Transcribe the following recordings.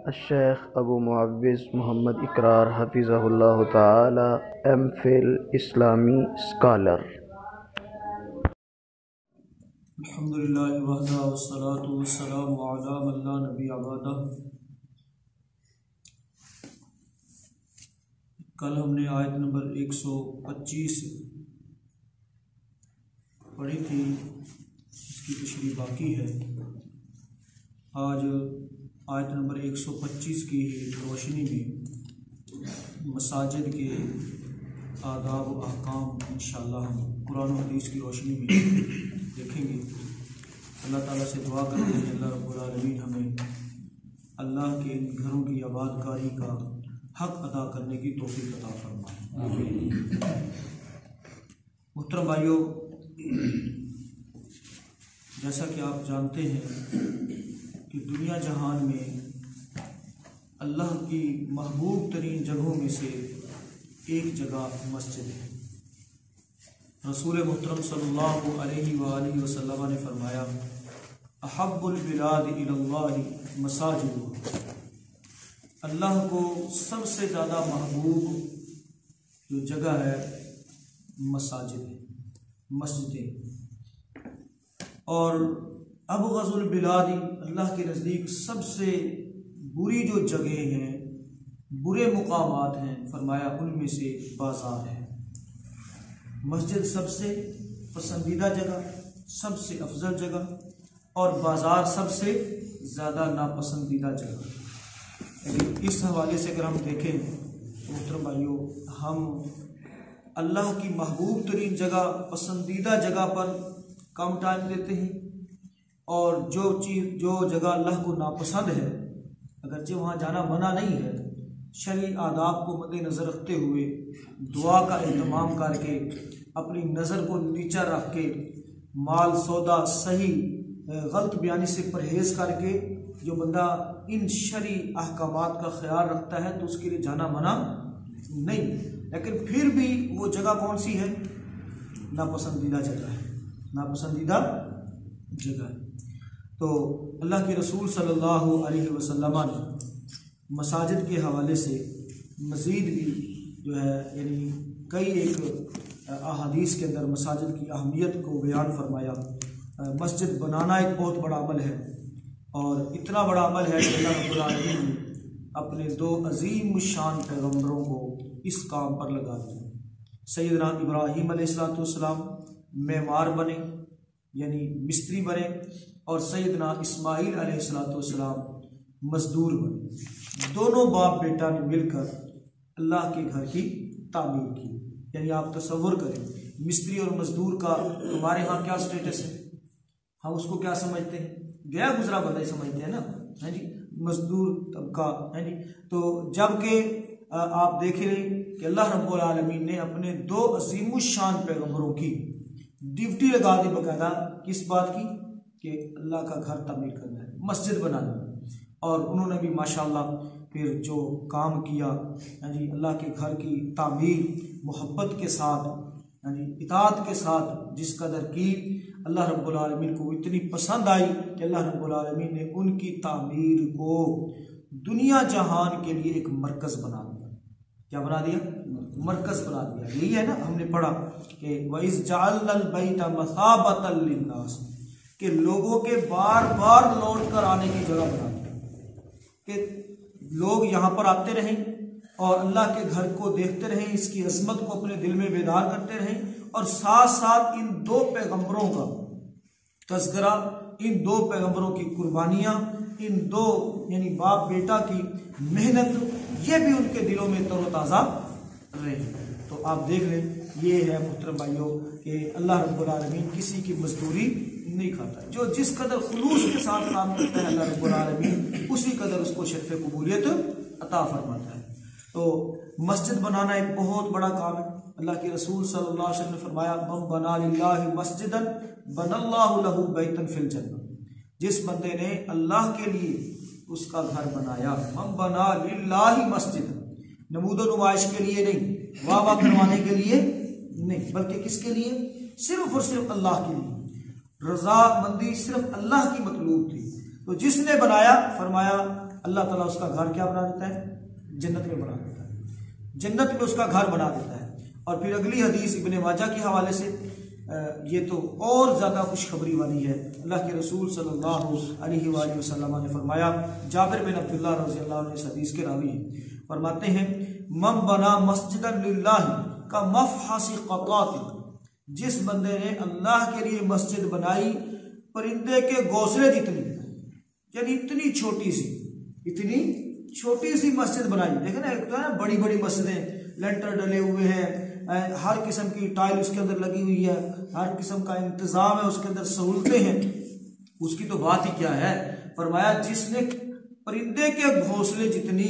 الشیخ ابو معوض محمد اقرار حفظہ اللہ تعالی M Phil اسلامی اسکالر۔ الحمدللہ وحدہ والصلاۃ والسلام علی من لا نبی بعدہ۔ کل ہم نے آیت نمبر 125 پڑھی تھی، اس کی تشریح باقی ہے۔ آج آیت نمبر 125 کی روشنی میں مساجد کے آداب و احکام انشاءاللہ ہم قرآن و حدیث کی روشنی میں دیکھیں گے۔ اللہ تعالیٰ سے دعا کرتے ہیں اللہ رب العالمین ہمیں اللہ کے ان گھروں کی آباد کاری کا حق ادا کرنے کی توفیق عطا فرمائے۔ محترم بھائیو، جیسا کہ آپ جانتے ہیں کہ دنیا جہان میں اللہ کی محبوب ترین جگہوں میں سے ایک جگہ مسجد ہے۔ رسول محترم صلی اللہ علیہ وآلہ وسلم نے فرمایا، احب البلاد الی اللہ مساجد، اللہ کو سب سے زیادہ محبوب جو جگہ ہے مساجد ہے، مسجدیں۔ اور ابغض البلاد، اللہ کے نزدیک سب سے بری جو جگہیں ہیں، برے مقامات ہیں، فرمایا ان میں سے بازار ہے۔ مسجد سب سے پسندیدہ جگہ، سب سے افضل جگہ، اور بازار سب سے زیادہ ناپسندیدہ جگہ۔ لیکن اس حوالے سے اگر ہم دیکھیں تو محترم بھائیو، ہم اللہ کی محبوب ترین جگہ، پسندیدہ جگہ پر کم ٹائم دیتے ہیں، اور جو جگہ اللہ کو ناپسند ہے، اگرچہ وہاں جانا منع نہیں ہے، شرعی آداب کو مد نظر رکھتے ہوئے دعا کا اہتمام کر کے، اپنی نظر کو نیچا رکھ کے، مال سودا صحیح غلط بیانی سے پرہیز کر کے جو بندہ ان شرعی احکامات کا خیال رکھتا ہے تو اس کے لیے جانا منع نہیں، لیکن پھر بھی وہ جگہ کون سی ہے؟ ناپسندیدہ جگہ ہے، ناپسندیدہ جگہ ہے۔ تو اللہ کے رسول صلی اللہ علیہ وسلم نے مساجد کے حوالے سے مزید بھی جو ہے یعنی کئی ایک احادیث کے اندر مساجد کی اہمیت کو بیان فرمایا۔ مسجد بنانا ایک بہت بڑا عمل ہے، اور اتنا بڑا عمل ہے کہ اللہ رب العالمین نے اپنے دو عظیم الشان پیغمبروں کو اس کام پر لگا دیا۔ سیدنا ابراہیم علیہ السلام معمار بنے، یعنی مستری بنے، اور سیدنا اسماعیل علیہ السلام مزدور بنے۔ دونوں باپ بیٹا نے مل کر اللہ کے گھر کی تعمیر کی۔ یعنی آپ تصور کریں، مستری اور مزدور کا ہمارے ہاں کیا سٹیٹس ہے؟ ہم اس کو کیا سمجھتے ہیں؟ گیا گزرا بندہ ہی سمجھتے ہیں نا، ہے جی، مزدور طبقہ، ہے جی۔ تو جب کہ آپ دیکھ لیں کہ اللہ رب العالمین نے اپنے دو عظیم الشان پیغمبروں کی ڈیوٹی لگا دی باقاعدہ، کس بات کی؟ کہ اللہ کا گھر تعمیر کرنا ہے، مسجد بنانا ہے، اور انہوں نے بھی ماشاءاللہ پھر جو کام کیا، جی، اللہ کے گھر کی تعمیر محبت کے ساتھ، جی، اطاعت کے ساتھ جس قدر کی، اللہ رب العالمین کو اتنی پسند آئی کہ اللہ رب العالمین نے ان کی تعمیر کو دنیا جہان کے لیے ایک مرکز بنا دیا۔ کیا بنا دیا؟ مرکز بنا دیا۔ یہی ہے نا، ہم نے پڑھا کہ وَإِذْ جَعَلْنَا الْبَيْتَ مَثَابَةً لِلنَّاسِ، کہ لوگوں کے بار بار لوٹ کر آنے کی جگہ بنا دی، کہ لوگ یہاں پر آتے رہیں اور اللہ کے گھر کو دیکھتے رہیں، اس کی عظمت کو اپنے دل میں بیدار کرتے رہیں، اور ساتھ ساتھ ان دو پیغمبروں کا تذکرہ، ان دو پیغمبروں کی قربانیاں، ان دو یعنی باپ بیٹا کی محنت، یہ بھی ان کے دلوں میں تر و تازہ رہے۔ تو آپ دیکھ لیں، یہ ہے محترم بھائیوں کہ اللہ رب العالمین کسی کی مزدوری نہیں کھاتا، جو جس قدر خلوص کے ساتھ کام کرتا ہے اللہ رب العالمین اسی قدر اس کو شرف قبولیت عطا فرماتا ہے۔ تو مسجد بنانا ایک بہت بڑا کام ہے۔ اللہ کے رسول صلی اللہ علیہ وسلم نے فرمایا، من بنا للہ مسجدا بنى اللہ لہ بیتا فی الجنہ، جس بندے نے اللہ کے لیے اس کا گھر بنایا، من بنا للہ مسجد، نمود و نمائش کے لیے نہیں، واہ واہ کروانے کے لیے نہیں، بلکہ کس کے لیے؟ صرف اور صرف اللہ کے لیے۔ رضا مندی صرف اللہ کی مطلوب تھی، تو جس نے بنایا فرمایا اللہ تعالیٰ اس کا گھر کیا بنا دیتا ہے؟ جنت میں بنا دیتا ہے، جنت میں اس کا گھر بنا دیتا ہے۔ اور پھر اگلی حدیث ابن ماجہ کے حوالے سے یہ تو اور زیادہ خوشخبری والی ہے۔ اللہ کے رسول صلی اللہ علیہ وآلہ وسلم نے فرمایا، جابر بن عبداللہ رضی اللہ عنہ اس حدیث کے راوی ہیں، فرماتے ہیں من بنا مسجدا للہ کا مفحص قطات، جس بندے نے اللہ کے لیے مسجد بنائی پرندے کے گھونسلے جتنی، یعنی اتنی چھوٹی سی مسجد بنائی۔ دیکھیں نا، ایک تو ہے نا بڑی بڑی مسجدیں، لینٹر ڈلے ہوئے ہیں، ہر قسم کی ٹائل اس کے اندر لگی ہوئی ہے، ہر قسم کا انتظام ہے، اس کے اندر سہولتیں ہیں، اس کی تو بات ہی کیا ہے۔ فرمایا جس نے پرندے کے گھونسلے جتنی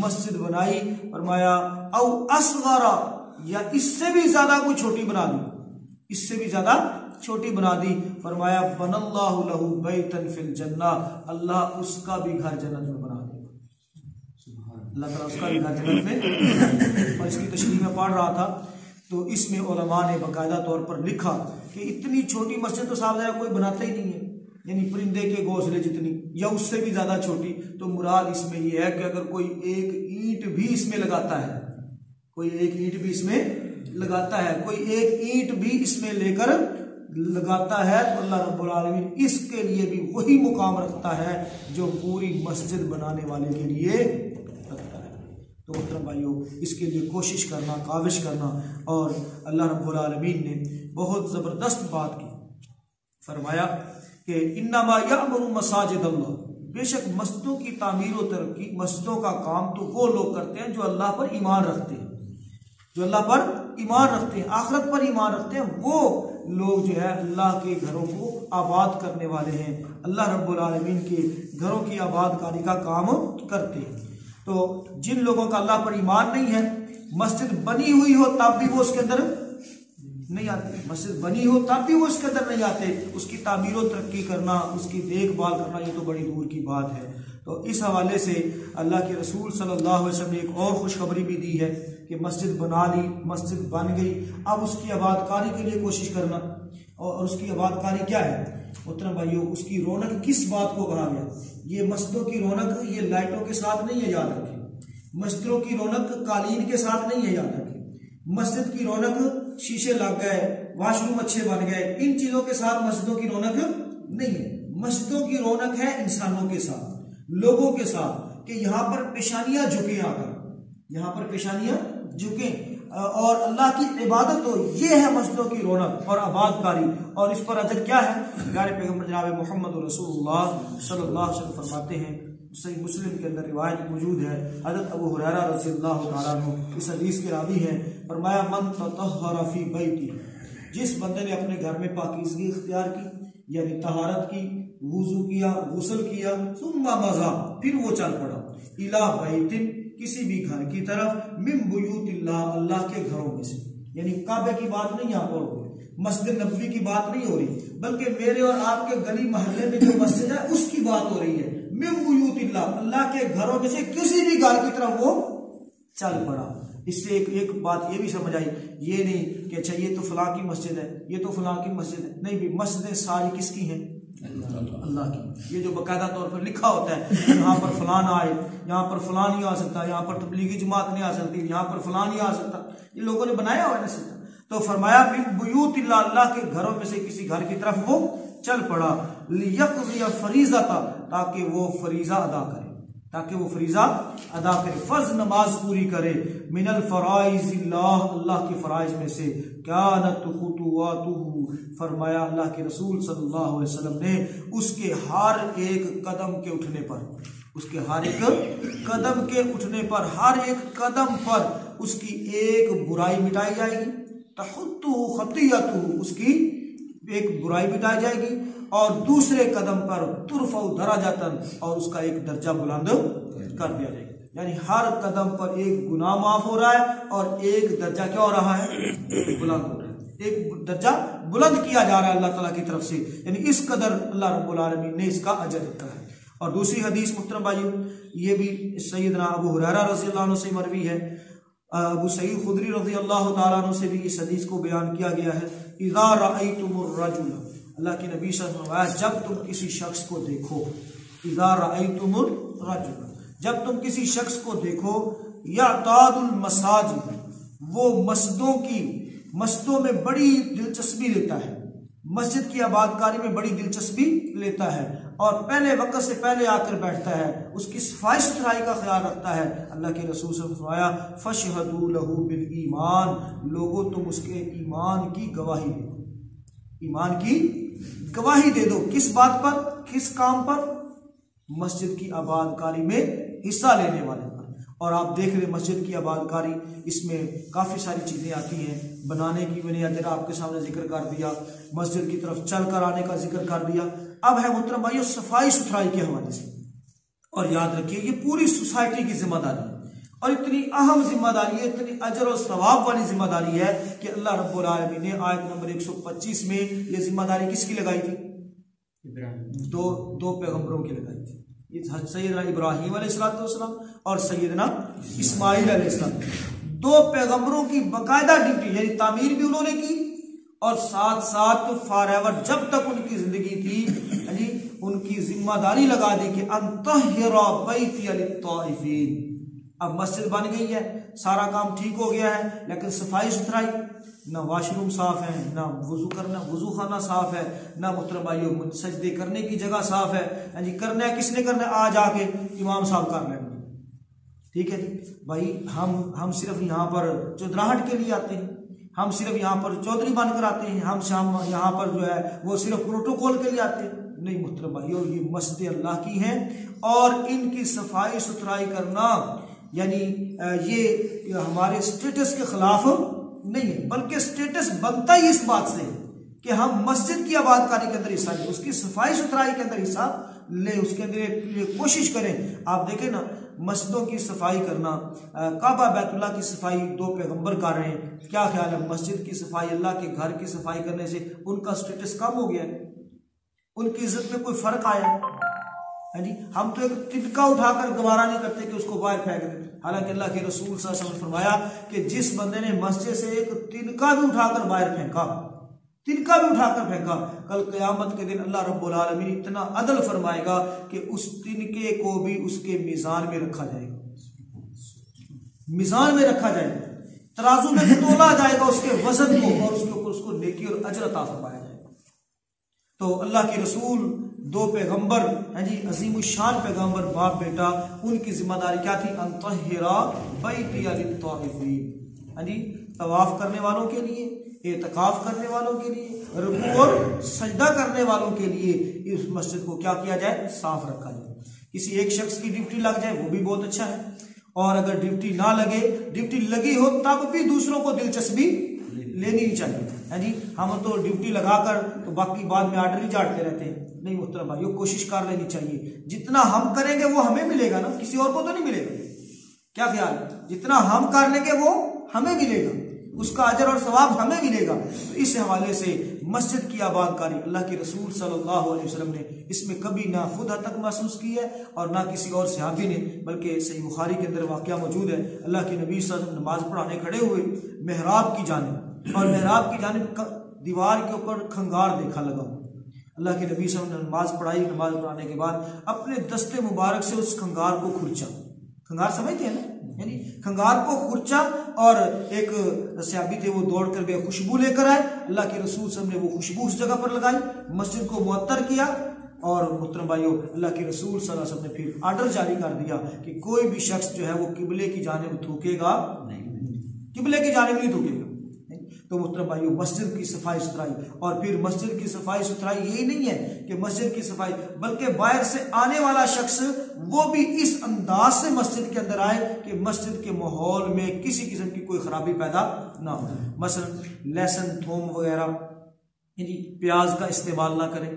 مسجد بنائی، فرمایا او اصغر، یا اس سے بھی زیادہ کوئی چھوٹی بنا دی، اس سے بھی زیادہ چھوٹی بنا دی، فرمایا بن اللہ لہ بیتا فی الجنہ، اللہ اس کا بھی گھر جنت میں بنا دے گا۔ اللہ تعالیٰ اس کا بھی گھر جنت میں۔ اور اس کی تشریح میں پڑھ رہا تھا تو اس میں علماء نے باقاعدہ طور پر لکھا کہ اتنی چھوٹی مسجد تو صاحب ذرا کوئی بناتا ہی نہیں ہے، یعنی پرندے کے گھونسلے جتنی یا اس سے بھی زیادہ چھوٹی۔ تو مراد اس میں یہ ہے کہ اگر کوئی ایک اینٹ بھی اس میں لگاتا ہے، کوئی ایک اینٹ بھی اس میں لگاتا ہے، کوئی ایک اینٹ بھی اس میں لے کر لگاتا ہے، تو اللہ رب العالمین اس کے لیے بھی وہی مقام رکھتا ہے جو پوری مسجد بنانے والے کے لیے رکھتا ہے۔ تو محترم بھائیو، اس کے لیے کوشش کرنا، کاوش کرنا، اور اللہ رب العالمین نے بہت زبردست بات کی، فرمایا کہ انما یعمر مساجد اللہ، بے شک مسجدوں کی تعمیر و ترقی، مسجدوں کا کام تو وہ لوگ کرتے ہیں جو اللہ پر ایمان رکھتے ہیں، جو اللہ پر ایمان رکھتے ہیں، آخرت پر ایمان رکھتے ہیں، وہ لوگ جو ہے اللہ کے گھروں کو آباد کرنے والے ہیں، اللہ رب العالمین کے گھروں کی آباد کاری کا کام کرتے ہیں۔ تو جن لوگوں کا اللہ پر ایمان نہیں ہے، مسجد بنی ہوئی ہو تب بھی وہ اس کے اندر نہیں آتے، مسجد بنی ہو تب بھی وہ اس کے اندر نہیں آتے، اس کی تعمیر و ترقی کرنا، اس کی دیکھ بھال کرنا، یہ تو بڑی دور کی بات ہے۔ تو اس حوالے سے اللہ کے رسول صلی اللہ علیہ وسلم نے ایک اور خوشخبری بھی دی ہے کہ مسجد بنا لی، مسجد بن گئی، اب اس کی آباد کاری کے لیے کوشش کرنا۔ اور اس کی آباد کاری کیا ہے محترم بھائیو؟ اس کی رونق کس بات کو کہا گیا؟ یہ مسجدوں کی رونق یہ لائٹوں کے ساتھ نہیں ہے، یاد رکھیں۔ مسجدوں کی رونق قالین کے ساتھ نہیں ہے، یاد رکھیں۔ مسجد کی رونق شیشے لگ گئے، واش روم اچھے بن گئے، ان چیزوں کے ساتھ مسجدوں کی رونق نہیں ہے۔ مسجدوں کی رونق ہے انسانوں کے ساتھ، لوگوں کے ساتھ، کہ یہاں پر پیشانیاں جھکیں، آ کر یہاں پر پیشانیاں جھکیں اور اللہ کی عبادت ہو، یہ ہے مسجدوں کی رونق اور آباد کاری۔ اور اس پر اجر کیا ہے؟ پیارے پیغمبر جناب محمد رسول اللہ صلی اللہ علیہ وسلم فرماتے ہیں، صحیح مسلم کے اندر روایت موجود ہے، حضرت ابو ہریرہ رضی اللہ تعالیٰ عنہ اس حدیث کے راوی ہیں، فرمایا من تطہر فی بیتی، جس بندے نے اپنے گھر میں پاکیزگی اختیار کی، یعنی طہارت کی، وضو کیا، غسل کیا، ثم مضى، پھر وہ چل پڑا، الی بیت، کسی بھی گھر کی طرف، من بیوت اللہ، اللہ کے گھروں میں سے، یعنی کعبے کی بات نہیں یہاں پر ہو رہی، مسجد نبوی کی بات نہیں ہو رہی، بلکہ میرے اور آپ کے گلی محلے میں جو مسجد ہے اس کی بات ہو رہی ہے، من بیوت اللہ، اللہ کے گھروں میں سے کسی بھی گھر کی طرف وہ چل پڑا۔ اس سے ایک بات یہ بھی سمجھ آئی، یہ نہیں کہ اچھا یہ تو فلاں کی مسجد ہے، یہ تو فلاں کی مسجد ہے، نہیں بھی، مسجدیں ساری کس کی ہیں؟ اللہ کی۔ یہ جو باقاعدہ طور پر لکھا ہوتا ہے یہاں پر فلاں آئے، یہاں پر فلاں نہیں آ سکتا، یہاں پر تبلیغی جماعت نہیں آ سکتی، یہاں پر فلاں نہیں آ سکتا، یہ لوگوں نے بنایا ہوا ہے نا۔ تو فرمایا من بیوت اللہ، اللہ کے گھروں میں سے کسی گھر کی طرف وہ چل پڑا، لیقضی فریضۃ، تاکہ وہ فریضہ ادا کرے، تاکہ وہ فریضہ ادا کرے، فرض نماز پوری کرے، من الفرائض اللہ، اللہ کے فرائض میں سے، کانت خطواتہ، فرمایا اللہ کے رسول صلی اللہ علیہ وسلم نے اس کے ہر ایک قدم کے اٹھنے پر، اس کے ہر ایک قدم کے اٹھنے پر، ہر ایک قدم پر اس کی ایک برائی مٹائی جائے گی، تحطہ خطیئتہ، اس کی ایک برائی مٹائی جائے گی، اور دوسرے قدم پر ترفع درجۃ، اور اس کا ایک درجہ بلند کر دیا جائے گا، یعنی ہر قدم پر ایک گناہ معاف ہو رہا ہے اور ایک درجہ کیا ہو رہا ہے؟ بلند ہو رہا ہے، ایک درجہ بلند کیا جا رہا ہے اللہ تعالیٰ کی طرف سے، یعنی اس قدر اللہ رب العالمین نے اس کا اجر رکھا ہے۔ اور دوسری حدیث محترم بھائیو، یہ بھی سیدنا ابو ہریرہ رضی اللہ عنہ سے مروی ہے، ابو سعید خدری رضی اللہ تعالیٰ عنہ سے بھی اس حدیث کو بیان کیا گیا ہے، اذا رأیتم الرجل، اللہ کے نبی صلی اللہ علیہ وسلم جب تم کسی شخص کو دیکھو، اذا رأیتم الرجل، جب تم کسی شخص کو دیکھو، یعتاد المساجد، وہ مسجدوں میں بڑی دلچسپی لیتا ہے، مسجد کی آباد کاری میں بڑی دلچسپی لیتا ہے، اور پہلے وقت سے پہلے آ کر بیٹھتا ہے، اس کی صفائی ستھرائی کا خیال رکھتا ہے، اللہ کے رسول صلی اللہ علیہ وسلم نے فرمایا فَاشْهَدُوا لَهُ بِالْإِيمَانِ، لوگوں تم اس کے ایمان کی گواہی دے دو، ایمان کی گواہی دے دو، کس بات پر، کس کام پر؟ مسجد کی آباد کاری میں حصہ لینے والے پر۔ اور آپ دیکھ رہے مسجد کی آباد کاری، اس میں کافی ساری چیزیں آتی ہیں بنانے کی، میں نے ادھر آپ کے سامنے ذکر کر دیا، مسجد کی طرف چل کر آنے کا ذکر کر دیا۔ اب ہے محترم بھائیو صفائی ستھرائی کے حوالے سے، اور یاد رکھیے یہ پوری سوسائٹی کی ذمہ داری ہے، اور اتنی اہم ذمہ داری ہے، اتنی اجر و ثواب والی ذمہ داری ہے کہ اللہ رب العالمین نے آیت نمبر 125 میں یہ ذمہ داری کس کی لگائی تھی؟ دو پیغمبروں کی لگائی تھی، سیدنا ابراہیم علیہ السلام اور سیدنا اسماعیل علیہ السلام، دو پیغمبروں کی باقاعدہ ڈیوٹی، یعنی تعمیر بھی انہوں نے کی، اور ساتھ ساتھ فار ایور جب تک ان کی زندگی تھی ان کی ذمہ داری لگا دی کہ انطہر بیتی للطائفین۔ اب مسجد بن گئی ہے، سارا کام ٹھیک ہو گیا ہے، لیکن صفائی ستھرائی، نہ واش روم صاف ہے، نہ وضو خانہ صاف ہے، نہ محترم بھائیو سجدے کرنے کی جگہ صاف ہے، کرنا ہے کس نے کرنا ہے؟ آ جا کے امام صاحب کر لیں گے، ٹھیک ہے جی بھائی، ہم صرف یہاں پر چودراہٹ کے لیے آتے ہیں، ہم صرف یہاں پر چودھری بن کر آتے ہیں، ہم یہاں پر جو ہے وہ صرف پروٹوکول کے لیے آتے ہیں، نہیں محترم بھائیو، یہ مسجد اللہ کی ہیں، اور ان کی صفائی ستھرائی کرنا یعنی یہ ہمارے سٹیٹس کے خلاف نہیں ہے، بلکہ سٹیٹس بنتا ہی اس بات سے کہ ہم مسجد کی آباد کاری کے اندر حصہ لیں، اس کی صفائی ستھرائی کے اندر حصہ لیں، اس کے اندر کوشش کریں۔ آپ دیکھیں نا مسجدوں کی صفائی کرنا، کعبہ بیت اللہ کی صفائی دو پیغمبر کر رہے ہیں، کیا خیال ہے مسجد کی صفائی، اللہ کے گھر کی صفائی کرنے سے ان کا سٹیٹس کم ہو گیا ہے؟ ان کی عزت میں کوئی فرق آیا ہے؟ ہم تو ایک تنکا اٹھا کر گوارا نہیں کرتے کہ اس کو باہر پھینک دیں، حالانکہ اللہ کے رسول صلی اللہ علیہ وسلم نے فرمایا کہ جس بندے نے مسجد سے ایک تنکا بھی اٹھا کر باہر پھینکا، تنکا بھی اٹھا کر پھینکا، کل قیامت کے دن اللہ رب العالمین اتنا عدل فرمائے گا کہ اس تنکے کو بھی اس کے میزان میں رکھا جائے گا، میزان میں رکھا جائے گا، ترازو میں تولا جائے گا اس کے وزن کو، اور اس کے اوپر اس کو نیکی اور اجر عطا فرمایا جائے گا۔ تو اللہ کے رسول دو پیغمبر عظیم الشان پیغمبر، باپ بیٹا، ان کی ذمہ داری کیا تھی؟ انطہر بیتی للطائفین، طواف کرنے والوں کے لیے، اعتکاف کرنے والوں کے لیے، رکوع اور سجدہ کرنے والوں کے لیے اس مسجد کو کیا کیا جائے؟ صاف رکھا جائے۔ کسی ایک شخص کی ڈیوٹی لگ جائے وہ بھی بہت اچھا ہے، اور اگر ڈیوٹی نہ لگے، ڈیوٹی لگی ہو تب بھی دوسروں کو دلچسپی لینی نہیں چاہیے، ہم تو ڈیوٹی لگا کر تو باقی بعد میں آرڈر ہی جاٹتے رہتے ہیں، نہیں محترم بھائیو کوشش کر لینی چاہیے، جتنا ہم کریں گے وہ ہمیں ملے گا نا، کسی اور کو تو نہیں ملے گا، کیا خیال ہے؟ جتنا ہم کر لیں گے وہ ہمیں ملے گا، اس کا اجر اور ثواب ہمیں ملے گا۔ تو اس حوالے سے مسجد کی آباد کاری اللہ کے رسول صلی اللہ علیہ وسلم نے اس میں کبھی نہ خود حد تک محسوس کی ہے اور نہ کسی اور صحابی نے، بلکہ صحیح بخاری کے اندر واقعہ موجود ہے، اللہ کے نبی صلی اللہ علیہ وسلم نماز پڑھانے کھڑے ہوئے محراب کی جانب، اور محراب کی جانب دیوار کے اوپر کھنگار دیکھا لگا، اللہ کے نبی صلی اللہ علیہ وسلم نے نماز پڑھائی، نماز پڑھانے کے بعد اپنے دستے مبارک سے اس کھنگار کو کھرچا، کھنگار سمجھتے ہیں نا، یعنی کھنگار کو کھرچا، اور ایک صحابی تھے وہ دوڑ کر گئے خوشبو لے کر آئے، اللہ کے رسول صلی اللہ علیہ وسلم نے وہ خوشبو اس جگہ پر لگائی، مسجد کو معطر کیا، اور محترم بھائیو اللہ کے رسول صلی اللہ علیہ وسلم نے پھر آرڈر جاری کر دیا کہ کوئی بھی شخص جو ہے وہ قبلے کی جانب تھوکے گا نہیں، قبلے کی جانب نہیں تھوکے گا۔ تو محترم بھائیو مسجد کی صفائی ستھرائی، اور پھر مسجد کی صفائی ستھرائی یہی نہیں ہے کہ مسجد کی صفائی، بلکہ باہر سے آنے والا شخص وہ بھی اس انداز سے مسجد کے اندر آئے کہ مسجد کے ماحول میں کسی قسم کی کوئی خرابی پیدا نہ ہو، مثلا لہسن تھوم وغیرہ پیاز کا استعمال نہ کرے،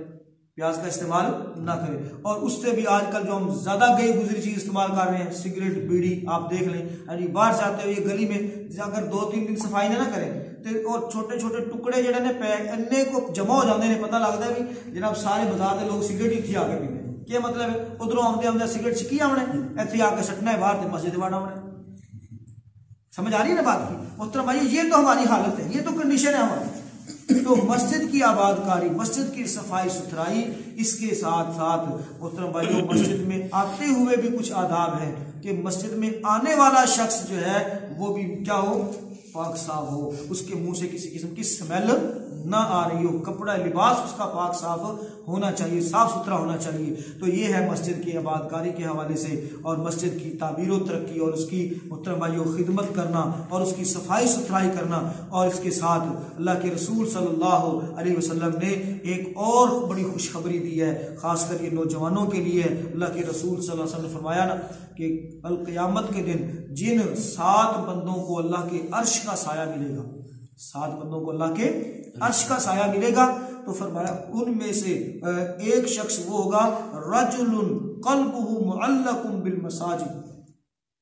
پیاز کا استعمال نہ کرے، اور اس سے بھی آج کل جو ہم زیادہ گئی گزری چیز استعمال کر رہے ہیں، سگریٹ بیڑی، آپ دیکھ لیں باہر سے آتے ہوئے گلی میں اگر 2-3 دن صفائی نہ کریں اور چھوٹے چھوٹے ٹکڑے جڑے نے پے کو جمع ہو جاتے ہیں، پتہ لگتا ہے بھی جناب سارے بازار کے لوگ سگریٹ ہی تھی آ کے پیتے ہیں، کیا مطلب ہے؟ ادھروں آمدے آمدے سگریٹ چکی آنے ایتھے آ کے سٹنا ہے باہر، مسجد واڑا ہونا ہے، سمجھ آ رہی ہے نا بات کی؟ محترم بھائی یہ تو ہماری حالت ہے، یہ تو کنڈیشن ہے ہماری، تو مسجد کی آباد کاری، مسجد کی صفائی ستھرائی، اس کے ساتھ ساتھ محترم بھائیوں مسجد میں آتے ہوئے بھی کچھ آداب ہیں کہ مسجد میں آنے والا شخص جو ہے وہ بھی کیا ہو، پاک صاف ہو، اس کے منہ سے کسی قسم کی سمیل نہ آ رہی ہو، کپڑا لباس اس کا پاک صاف ہونا چاہیے، صاف ستھرا ہونا چاہیے۔ تو یہ ہے مسجد کی آباد کاری کے حوالے سے، اور مسجد کی تعمیر و ترقی اور اس کی محترم بھائیوں خدمت کرنا اور اس کی صفائی ستھرائی کرنا، اور اس کے ساتھ اللہ کے رسول صلی اللہ علیہ وسلم نے ایک اور بڑی خوشخبری دی ہے، خاص کر یہ نوجوانوں کے لیے۔ اللہ کے رسول صلی اللہ علیہ وسلم نے فرمایا نا کہ القیامت کے دن جن 7 بندوں کو اللہ کے عرش کا سایہ ملے گا، 7 بندوں کو اللہ کے عرش کا سایہ ملے گا، تو فرمایا ان میں سے ایک شخص وہ ہوگا رجل قلبہ معلق بالمساجد،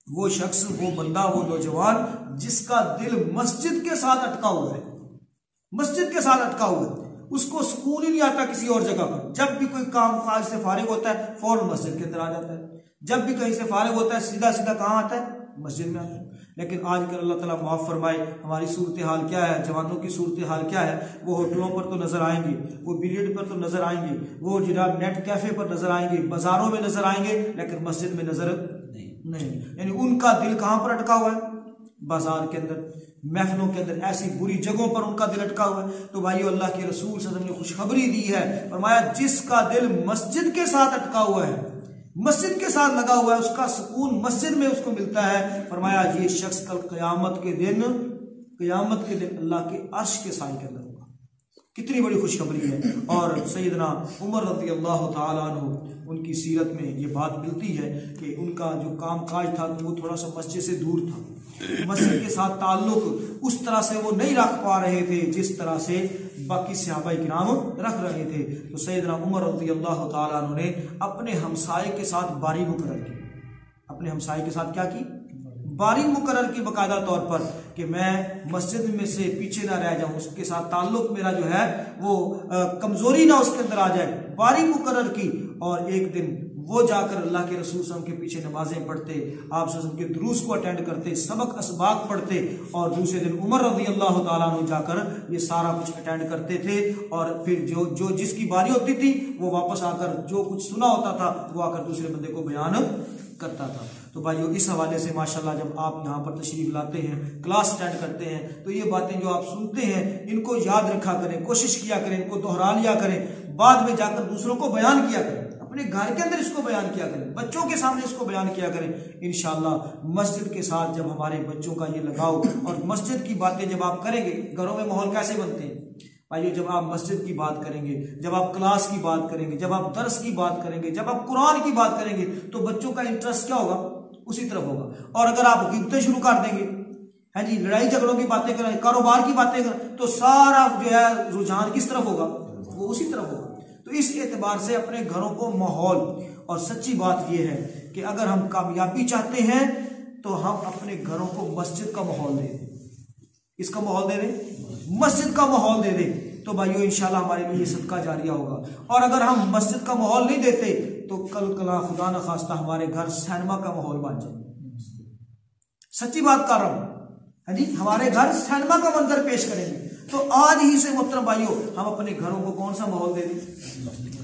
وہ شخص، وہ بندہ، وہ نوجوان جس کا دل مسجد کے ساتھ اٹکا ہوا ہے، مسجد کے ساتھ اٹکا ہوا ہے، اس کو سکون ہی نہیں آتا کسی اور جگہ پر، جب بھی کوئی کام کاج سے فارغ ہوتا ہے فوراً مسجد کے اندر آ جاتا ہے، جب بھی کہیں سے فارغ ہوتا ہے سیدھا سیدھا کہاں آتا ہے، مسجد میں آتا ہے۔ لیکن آج کل اللہ تعالیٰ معاف فرمائے ہماری صورتحال کیا ہے، جوانوں کی صورتحال کیا ہے، وہ ہوٹلوں پر تو نظر آئیں گے، وہ بلیئرڈ پر تو نظر آئیں گے، وہ جناب نیٹ کیفے پر نظر آئیں گے، بازاروں میں نظر آئیں گے، لیکن مسجد میں نظر نہیں، یعنی ان کا دل کہاں پر اٹکا ہوا ہے، بازار کے اندر، محفلوں کے اندر، ایسی بری جگہوں پر ان کا دل اٹکا ہوا ہے۔ تو بھائیو اللہ کے رسول صلی اللہ علیہ وسلم نے خوشخبری دی ہے، فرمایا جس کا دل مسجد کے ساتھ اٹکا ہوا ہے، مسجد کے ساتھ لگا ہوا ہے، اس کا سکون مسجد میں اس کو ملتا ہے، فرمایا یہ شخص کل قیامت کے دن اللہ کے عرش کے سائے کے اندر ہوگا۔ کتنی بڑی خوشخبری ہے۔ اور سیدنا عمر رضی اللہ تعالیٰ عنہ، ان کی سیرت میں یہ بات ملتی ہے کہ ان کا جو کام کاج تھا وہ تھوڑا سا مسجد سے دور تھا، مسجد کے ساتھ تعلق اس طرح سے وہ نہیں رکھ پا رہے تھے جس طرح سے باقی صحابہ کرام رکھ رہے تھے۔ تو سیدنا عمر رضی اللہ تعالیٰ عنہ نے اپنے ہمسائے کے ساتھ باری مقرر کی، اپنے ہمسائے کے ساتھ کیا کی، باری مقرر کی باقاعدہ طور پر، کہ میں مسجد میں سے پیچھے نہ رہ جاؤں، اس کے ساتھ تعلق میرا جو ہے وہ کمزوری نہ اس کے اندر آ جائے، باری مقرر کی۔ اور ایک دن وہ جا کر اللہ کے رسول صلی اللہ علیہ وسلم کے پیچھے نمازیں پڑھتے، آپ صلی اللہ علیہ وسلم کے دروس کو اٹینڈ کرتے، سبق اسباق پڑھتے، اور دوسرے دن عمر رضی اللہ تعالیٰ عنہ جا کر یہ سارا کچھ اٹینڈ کرتے تھے، اور پھر جو جس کی باری ہوتی تھی وہ واپس آ کر جو کچھ سنا ہوتا تھا وہ آ کر دوسرے بندے کو بیان کرتا تھا۔ تو بھائیو اس حوالے سے ماشاءاللہ جب آپ یہاں پر تشریف لاتے ہیں، کلاس اٹینڈ کرتے ہیں، تو یہ باتیں جو آپ سنتے ہیں ان کو یاد رکھا کریں، کوشش کیا کریں، ان کو دہرا لیا کریں، بعد میں جا کر دوسروں کو بیان کیا کریں، اپنے گھر کے اندر اس کو بیان کیا کریں، بچوں کے سامنے اس کو بیان کیا کریں۔ انشاءاللہ مسجد کے ساتھ جب ہمارے بچوں کا یہ لگاؤ اور مسجد کی باتیں جب آپ کریں گے، گھروں میں ماحول کیسے بنتے ہیں بھائیو، جب آپ مسجد کی بات کریں گے، جب آپ کلاس کی بات کریں گے، جب آپ درس کی بات کریں گے، جب آپ قرآن کی بات کریں گے، تو بچوں کا انٹرسٹ کیا ہوگا، اسی طرف ہوگا۔ اور اگر آپ غیبتیں شروع کر دیں گے، ہاں جی، لڑائی جھگڑوں کی باتیں کریں، کاروبار کی باتیں کریں، تو سارا جو ہے رجحان کس طرف ہوگا، وہ اسی طرف ہوگا۔ تو اس اعتبار سے اپنے گھروں کو ماحول، اور سچی بات یہ ہے کہ اگر ہم کامیابی چاہتے ہیں تو ہم اپنے گھروں کو مسجد کا ماحول دے دیں، اس کا ماحول دے دیں، مسجد کا ماحول دے دیں، تو بھائیو انشاءاللہ ہمارے لیے یہ صدقہ جاریہ ہوگا۔ اور اگر ہم مسجد کا ماحول نہیں دیتے تو کل کلا خدا نہ خواستہ ہمارے گھر سینما کا ماحول بن جائے، سچی بات کر رہا ہوں، ہاں جی، ہمارے گھر سینما کا منظر پیش کریں گے۔ تو آج ہی سے محترم بھائیو ہم اپنے گھروں کو کون سا ماحول دے دیں،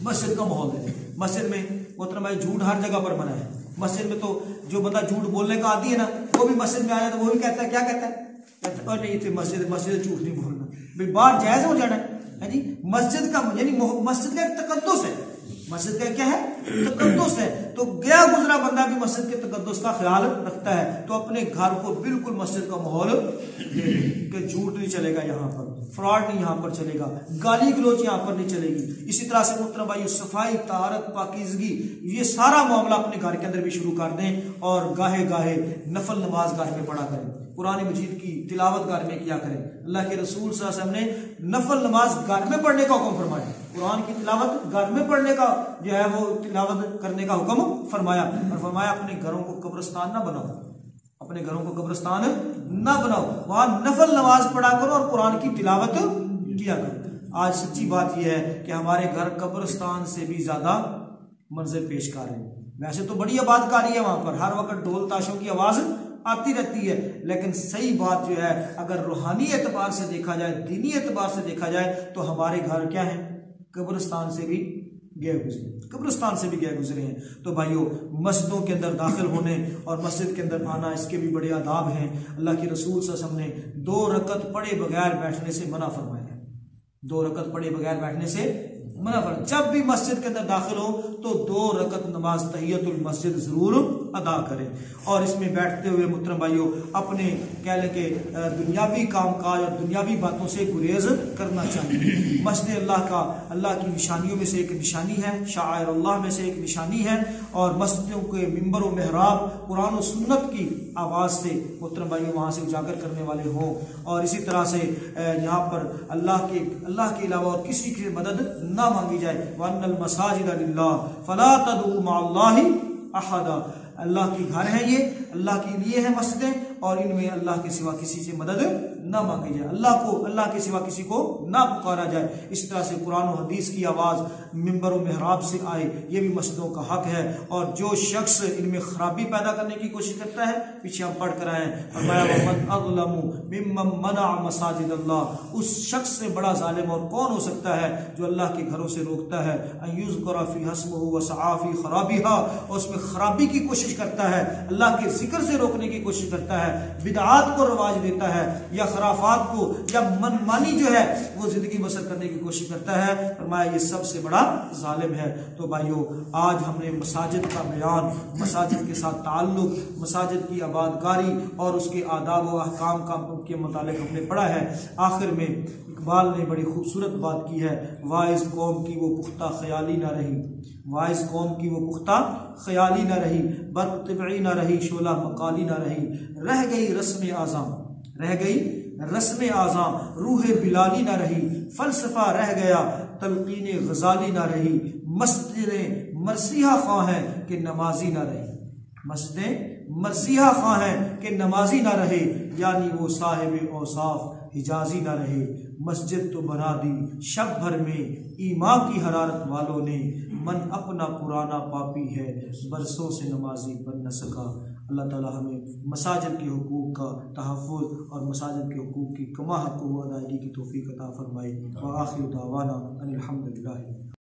مسجد کا ماحول دے دیں۔ مسجد میں محترم بھائی جھوٹ ہر جگہ پر منع ہے، مسجد میں تو جو بندہ جھوٹ بولنے کا عادی ہے نا، وہ بھی مسجد میں آیا تو وہ بھی کہتا ہے، کیا کہتا ہے، اور نہیں تھے مسجد جھوٹ نہیں بولنا، بھائی باہر جائز ہو جانا ہے جی۔ مسجد کا یعنی مسجد کا ایک تقدس ہے، مسجد کا کیا ہے، تقدس ہے۔ تو گیا گزرا بندہ بھی مسجد کے تقدس کا خیال رکھتا ہے، تو اپنے گھر کو بالکل مسجد کا ماحول کہ جھوٹ نہیں چلے گا یہاں پر، فراڈ نہیں یہاں پر چلے گا، گالی گلوچ یہاں پر نہیں چلے گی۔ اسی طرح سے محترم بھائیو صفائی، طہارت، پاکیزگی، یہ سارا معاملہ اپنے گھر کے اندر بھی شروع کر دیں، اور گاہے گاہے نفل نماز گھر میں پڑھا کریں، قرآن مجید کی تلاوت گھر میں کیا کریں۔ اللہ کے رسول صلی اللہ علیہ وسلم نے نفل نماز گھر میں پڑھنے کا حکم فرمایا، قرآن کی تلاوت گھر میں پڑھنے کا جو ہے وہ تلاوت کرنے کا حکم فرمایا، اور فرمایا اپنے گھروں کو قبرستان نہ بناؤ، اپنے گھروں کو قبرستان نہ بناؤ، وہاں نفل نماز پڑھا کرو اور قرآن کی تلاوت کیا کرو۔ آج سچی بات یہ ہے کہ ہمارے گھر قبرستان سے بھی زیادہ منظر پیش کر رہے ہیں۔ ویسے تو بڑی آباد کاری ہے وہاں پر، ہر وقت ڈھول تاشوں کی آواز آتی رہتی ہے، لیکن صحیح بات جو ہے اگر روحانی اعتبار سے دیکھا جائے، دینی اعتبار سے دیکھا جائے تو ہمارے گھر کیا ہیں؟ قبرستان سے بھی گئے گزرے ہیں۔ تو بھائیو، مسجدوں کے اندر داخل ہونے اور مسجد کے اندر آنا، اس کے بھی بڑے آداب ہیں۔ اللہ کے رسول صلی اللہ علیہ وسلم نے 2 رکعت پڑھے بغیر بیٹھنے سے منع فرمایا ہے، 2 رکعت پڑھے بغیر بیٹھنے سے منع فرمایا۔ جب بھی مسجد کے اندر داخل ہو تو 2 رکعت نماز تحیت المسجد ضرور ادا کریں، اور اس میں بیٹھتے ہوئے محترم بھائیو اپنے کہہ لیں کہ دنیاوی کام کاج اور دنیاوی باتوں سے گریز کرنا چاہیے۔ مسجد اللہ کی نشانیوں میں سے ایک نشانی ہے، شعائر اللہ میں سے ایک نشانی ہے، اور مسجدوں کے ممبر و محراب قرآن و سنت کی آواز سے محترم بھائیو وہاں سے اجاگر کرنے والے ہوں، اور اسی طرح سے یہاں پر اللہ کے علاوہ اور کسی کی مدد نہ مانگی جائے۔ وَأَنَّ الْمَسَاجِدَ لِلَّهِ فَلَا تَدْعُوا مَعَ اللَّهِ أَحَدًا، اللہ کی گھر ہیں، یہ اللہ کے لیے ہیں مسجدیں، اور ان میں اللہ کے سوا کسی سے مدد نہ مانگی جائے، اللہ کے سوا کسی کو نہ پکارا جائے۔ اس طرح سے قرآن و حدیث کی آواز ممبر و محراب سے آئے، یہ بھی مسجدوں کا حق ہے۔ اور جو شخص ان میں خرابی پیدا کرنے کی کوشش کرتا ہے، پیچھے ہم پڑھ کر آئے ہیں، فرمایا وَمَنْ أَظْلَمُ مِمَّنْ مَنَعَ مَسَاجِدَ اللَّهِ، اس شخص سے بڑا ظالم اور کون ہو سکتا ہے جو اللہ کے گھروں سے روکتا ہے، أَن يُذْكَرَ فِيهَا اسْمُهُ وَسَعَىٰ فِي خَرَابِهَا، اور اس میں خرابی کی کوشش کرتا ہے، اللہ کے ذکر سے روکنے کی کوشش کرتا ہے، بدعات کو رواج دیتا ہے، یا خرافات کو یا من مانی جو ہے وہ زندگی بسر کرنے کی کوشش کرتا ہے، فرمایا یہ سب سے بڑا ظالم ہے۔ تو بھائیو، آج ہم نے مساجد کا بیان، مساجد کے ساتھ تعلق، مساجد کی آبادکاری اور اس کے آداب و احکام کے متعلق ہم نے پڑھا ہے۔ آخر میں اقبال نے بڑی خوبصورت بات کی ہے، واعظ قوم کی وہ پختہ خیالی نہ رہی، واعظ قوم کی وہ پختہ خیالی نہ رہی، برق طبعی نہ رہی، شعلہ مقالی نہ رہی، رہ گئی رسم اعظام، روح بلالی نہ رہی، فلسفہ رہ گیا، تلقین غزالی نہ رہی، مسجدیں مرثیہ خواہ ہیں کہ نمازی نہ رہی، مسجدیں مرثیہ خواہ ہیں کہ نمازی نہ رہے، یعنی وہ صاحب اوصاف حجازی نہ رہے۔ مسجد تو بنا دی شب بھر میں ایمان کی حرارت والوں نے، من اپنا پرانا پاپی ہے برسوں سے نمازی بن نہ سکا۔ اللہ تعالی ہمیں مساجد کے حقوق کا تحفظ اور مساجد کے حقوق کی کما حق و ادائیگی کی توفیق عطا فرمائے۔ وآخر دعوانا ان الحمدللہ۔